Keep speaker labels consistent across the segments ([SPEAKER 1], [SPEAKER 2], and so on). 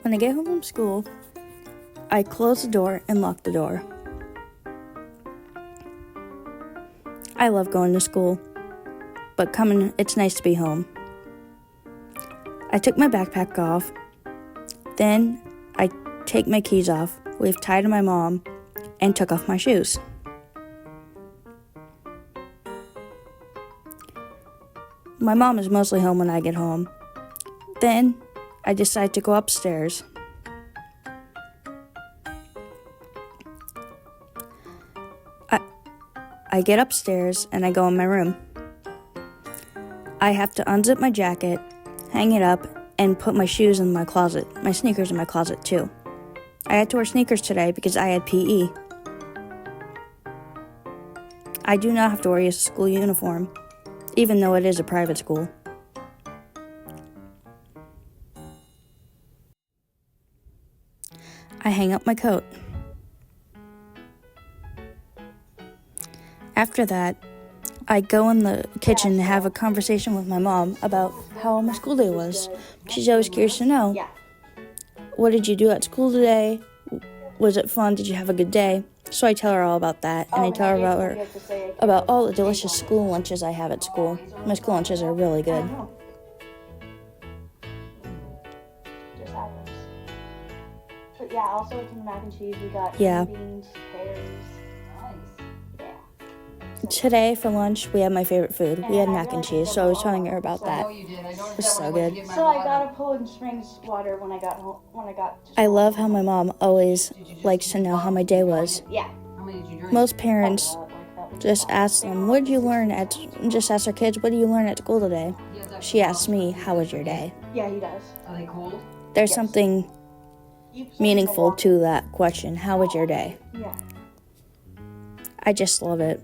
[SPEAKER 1] When I get home from school, I close the door and lock the door. I love going to school, but it's nice to be home. I took my backpack off, then I take my keys off, waved tie to my mom, and took off my shoes. My mom is mostly home when I get home. Then I decide to go upstairs. I get upstairs and I go in my room. I have to unzip my jacket, hang it up, and put my shoes in my closet, my sneakers in my closet too. I had to wear sneakers today because I had PE. I do not have to wear a school uniform, even though it is a private school. I hang up my coat. After that, I go in the kitchen and have a conversation with my mom about how my school day was. She's always curious to know, what did you do at school today? Was it fun? Did you have a good day? So I tell her all about that, and I tell her about all the delicious school lunches I have at school. My school lunches are really good.
[SPEAKER 2] Just happens. But yeah, also from the mac and cheese, we got beans, pears.
[SPEAKER 1] Today for lunch, we had my favorite food. We had mac and cheese, so I was telling her about that. It was so good.
[SPEAKER 2] So I got a Poland Springs water when I got home.
[SPEAKER 1] I love how my mom always likes to know how my day was.
[SPEAKER 2] Yeah.
[SPEAKER 1] Most parents just ask them, what did you learn at? Just ask their kids, what did you learn at school today? She asks me, how was your day?
[SPEAKER 2] Yeah, he does.
[SPEAKER 3] Are they cold?
[SPEAKER 1] There's something meaningful to that question. How was your day?
[SPEAKER 2] Yeah.
[SPEAKER 1] I just love it.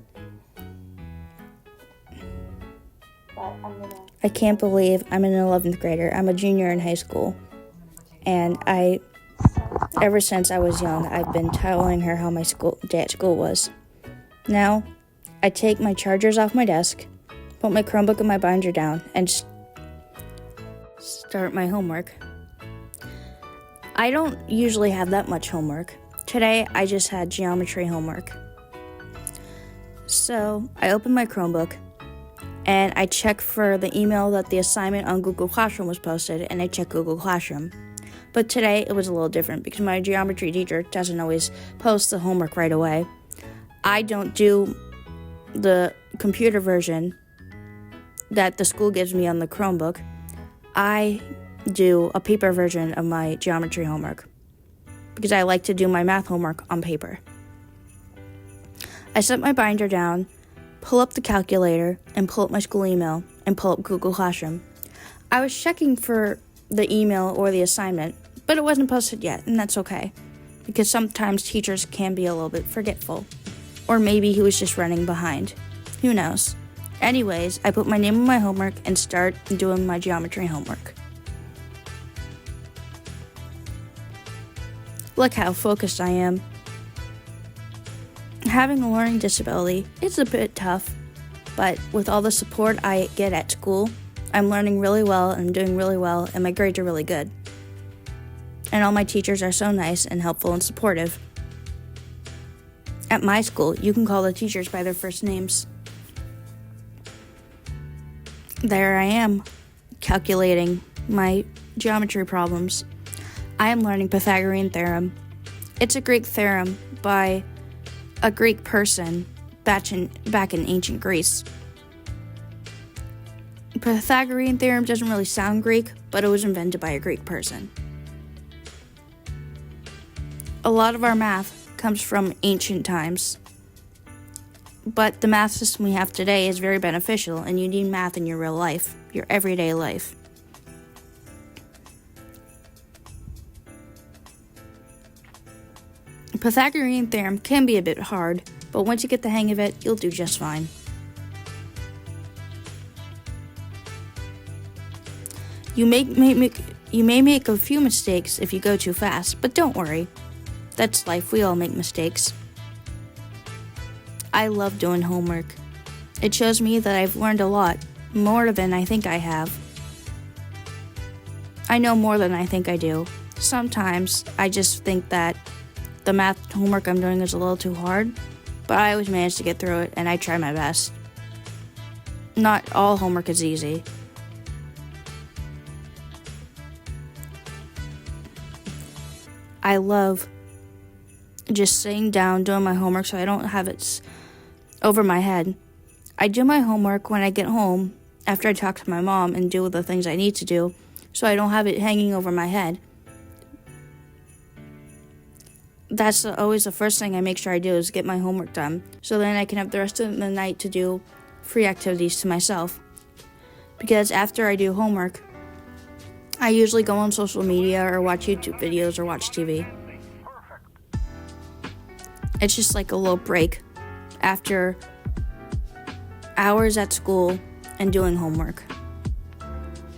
[SPEAKER 1] I can't believe I'm an 11th grader. I'm a junior in high school. And ever since I was young, I've been telling her how my day at school was. Now, I take my chargers off my desk, put my Chromebook and my binder down, and start my homework. I don't usually have that much homework. Today, I just had geometry homework. So, I open my Chromebook, and I check for the email that the assignment on Google Classroom was posted, and I check Google Classroom. But today, it was a little different because my geometry teacher doesn't always post the homework right away. I don't do the computer version that the school gives me on the Chromebook. I do a paper version of my geometry homework because I like to do my math homework on paper. I set my binder down, pull up the calculator, and pull up my school email, and pull up Google Classroom. I was checking for the email or the assignment, but it wasn't posted yet, and that's okay, because sometimes teachers can be a little bit forgetful, or maybe he was just running behind. Who knows? Anyways, I put my name on my homework and start doing my geometry homework. Look how focused I am. Having a learning disability is a bit tough, but with all the support I get at school, I'm learning really well and I'm doing really well, and my grades are really good. And all my teachers are so nice and helpful and supportive. At my school, you can call the teachers by their first names. There I am, calculating my geometry problems. I am learning Pythagorean theorem. It's a Greek theorem by a Greek person back in ancient Greece. Pythagorean theorem doesn't really sound Greek, but it was invented by a Greek person. A lot of our math comes from ancient times, but the math system we have today is very beneficial, and you need math in your real life, your everyday life. Pythagorean theorem can be a bit hard, but once you get the hang of it, you'll do just fine. You may make a few mistakes if you go too fast, but don't worry. That's life, we all make mistakes. I love doing homework. It shows me that I've learned a lot, more than I think I have. I know more than I think I do, sometimes I just think that the math homework I'm doing is a little too hard, but I always manage to get through it, and I try my best. Not all homework is easy. I love just sitting down, doing my homework so I don't have it over my head. I do my homework when I get home after I talk to my mom and do the things I need to do so I don't have it hanging over my head. That's always the first thing I make sure I do is get my homework done so then I can have the rest of the night to do free activities to myself. Because after I do homework, I usually go on social media or watch YouTube videos or watch TV. It's just like a little break after hours at school and doing homework.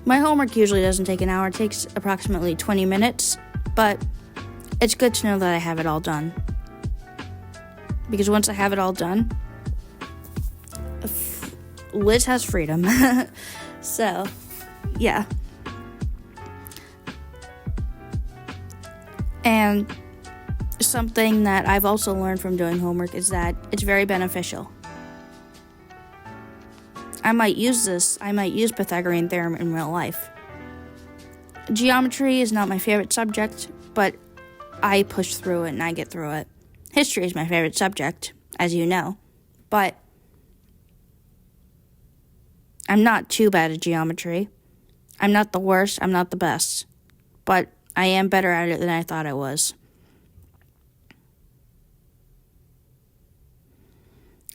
[SPEAKER 1] My homework usually doesn't take an hour. It takes approximately 20 minutes, but it's good to know that I have it all done. Because once I have it all done, Liz has freedom. So, yeah. And something that I've also learned from doing homework is that it's very beneficial. I might use Pythagorean theorem in real life. Geometry is not my favorite subject, but I push through it and I get through it. History is my favorite subject, as you know, but I'm not too bad at geometry. I'm not the worst, I'm not the best, but I am better at it than I thought I was.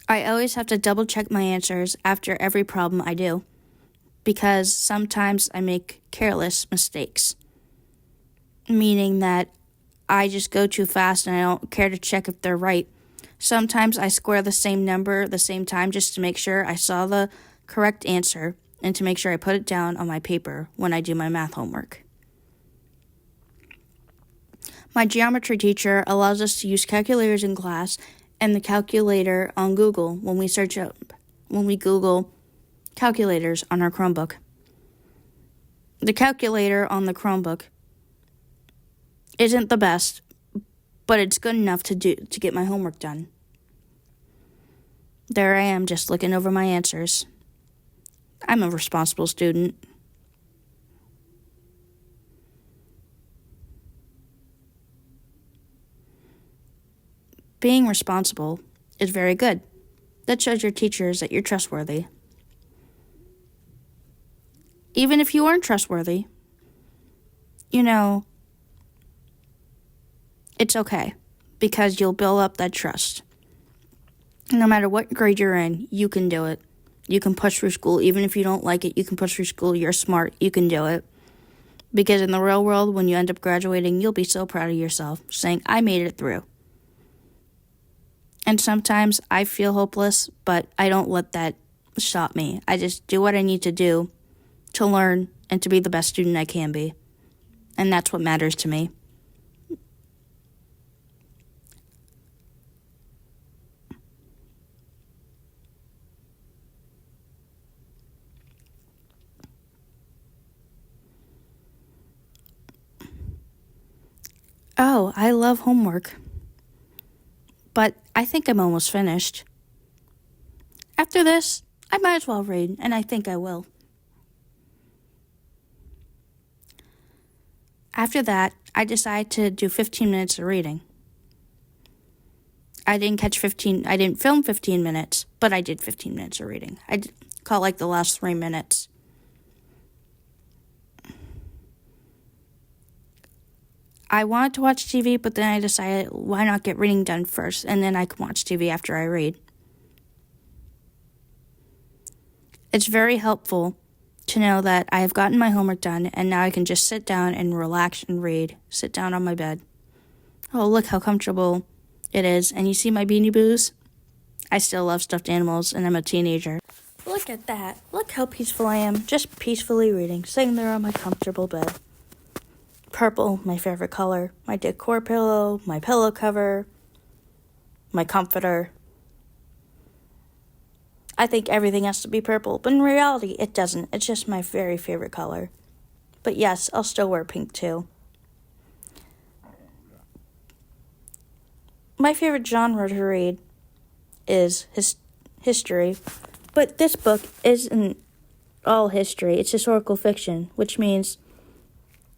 [SPEAKER 1] I always have to double check my answers after every problem I do, because sometimes I make careless mistakes, meaning that I just go too fast and I don't care to check if they're right. Sometimes I square the same number at the same time just to make sure I saw the correct answer and to make sure I put it down on my paper when I do my math homework. My geometry teacher allows us to use calculators in class and the calculator on Google when we Google calculators on our Chromebook. The calculator on the Chromebook isn't the best, but it's good enough to get my homework done. There I am, just looking over my answers. I'm a responsible student. Being responsible is very good. That shows your teachers that you're trustworthy. Even if you aren't trustworthy, it's okay, because you'll build up that trust. No matter what grade you're in, you can do it. You can push through school. Even if you don't like it, you can push through school. You're smart. You can do it. Because in the real world, when you end up graduating, you'll be so proud of yourself, saying, I made it through. And sometimes I feel hopeless, but I don't let that stop me. I just do what I need to do to learn and to be the best student I can be. And that's what matters to me. Oh, I love homework. But I think I'm almost finished. After this, I might as well read, and I think I will. After that, I decided to do 15 minutes of reading. I didn't film 15 minutes, but I did 15 minutes of reading. I call like the last 3 minutes. I wanted to watch TV, but then I decided, why not get reading done first, and then I can watch TV after I read. It's very helpful to know that I have gotten my homework done, and now I can just sit down and relax and read. Sit down on my bed. Oh, look how comfortable it is. And you see my Beanie Boos? I still love stuffed animals, and I'm a teenager. Look at that. Look how peaceful I am. Just peacefully reading, sitting there on my comfortable bed. Purple, my favorite color. My decor pillow, my pillow cover, my comforter. I think everything has to be purple, but in reality, it doesn't. It's just my very favorite color. But yes, I'll still wear pink too. My favorite genre to read is history, but this book isn't all history. It's historical fiction, which means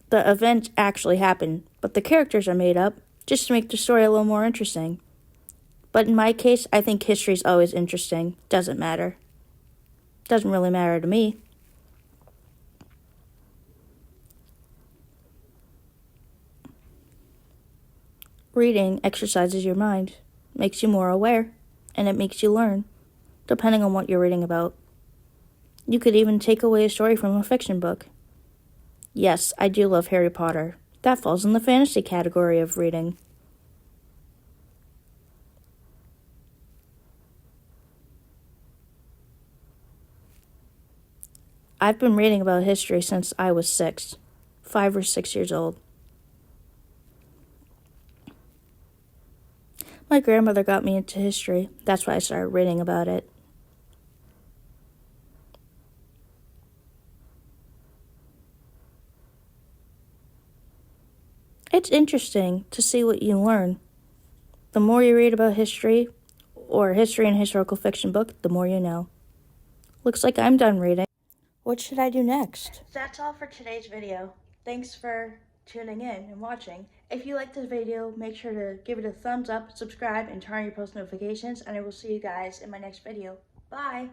[SPEAKER 1] the event actually happened, but the characters are made up just to make the story a little more interesting. But in my case, I think history's always interesting. Doesn't matter. Doesn't really matter to me. Reading exercises your mind, makes you more aware, and it makes you learn, depending on what you're reading about. You could even take away a story from a fiction book. Yes, I do love Harry Potter. That falls in the fantasy category of reading. I've been reading about history since I was 5 or 6 years old. My grandmother got me into history. That's why I started reading about it. It's interesting to see what you learn. The more you read about history, or history and historical fiction book, the more you know. Looks like I'm done reading. What should I do next? That's all for today's video. Thanks for tuning in and watching. If you liked this video, make sure to give it a thumbs up, subscribe, and turn on your post notifications, and I will see you guys in my next video. Bye!